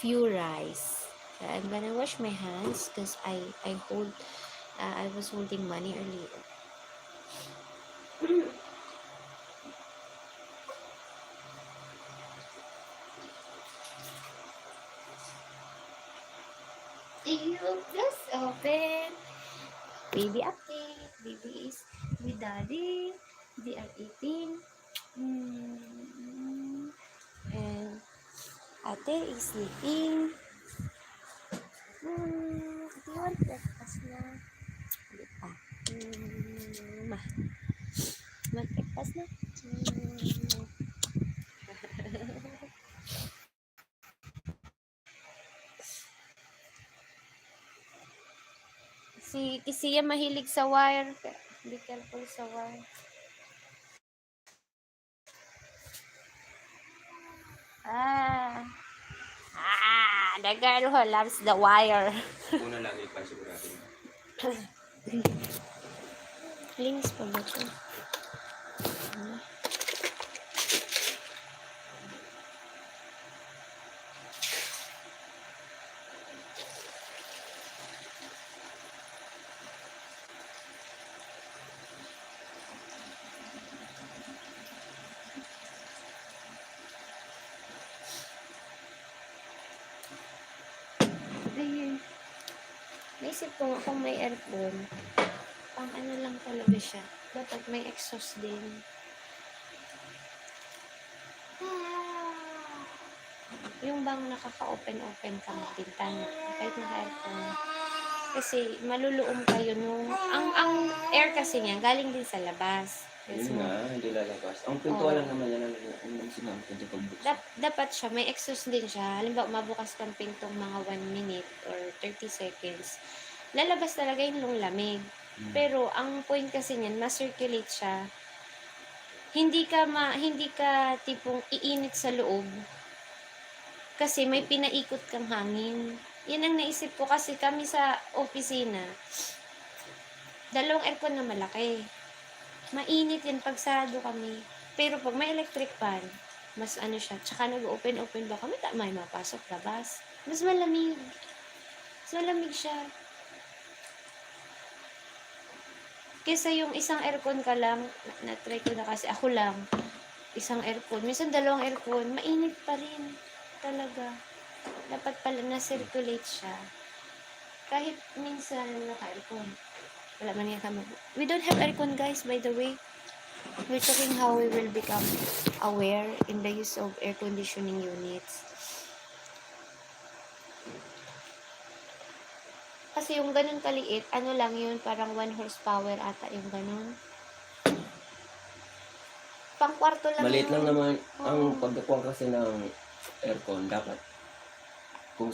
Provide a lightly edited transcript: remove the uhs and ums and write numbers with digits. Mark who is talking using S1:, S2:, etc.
S1: few rice. So I'm gonna wash my hands because I was holding money earlier. Let's open. Baby update. Baby is with daddy. They are eating. And ate is sleeping. Do you want breakfast na? Hindi pa. Mag-breakfast na? Si Kisiya mahilig sa wire. Be careful sa wire. The girl who loves the wire.
S2: Una lang ipa sigurado.
S1: Linis pa ba ito? Ayun. Naisip ko nga kung may aircon, pang ano lang talaga siya. Dapat may exhaust din. Yung bang nakaka-open-open ka ng bintana, kahit naka-aircon. Kasi maluluom kayo nung, ang air kasi niya, galing din sa labas.
S2: Yun nga, hindi lalabas. Ang pintuan lang naman yan ang sinang pinto pagbuksan.
S1: Dapat siya, may exhaust din siya. Halimbawa, mabukas kang pintong mga 1 minute or 30 seconds. Lalabas talaga yung lamig. Pero, ang point kasi niyan, ma-circulate siya. Hindi ka tipong iinit sa loob. Kasi may pinaikot kang hangin. Yan ang naisip ko kasi kami sa opisina. 2 aircon na malaki. Mainit yan pag sarado kami. Pero pag may electric fan, mas ano siya, tsaka nag-open-open ba kami, may mapasok labas. Mas malamig. Mas malamig siya. Kesa yung isang aircon ka lang, na-try ko na kasi, ako lang, isang aircon. Minsan 2 aircon, mainit pa rin. Talaga. Dapat pala na-circulate siya. Kahit minsan naka-aircon. Wala man yata we don't have aircon, guys, by the way. We're talking how we will become aware in the use of air conditioning units. Kasi yung ganun kaliit, ano lang yun, parang 1 horsepower ata yung ganun. Pang kwarto lang
S2: maliit
S1: yun.
S2: lang naman ang pagkukuha kasi ng aircon dapat kung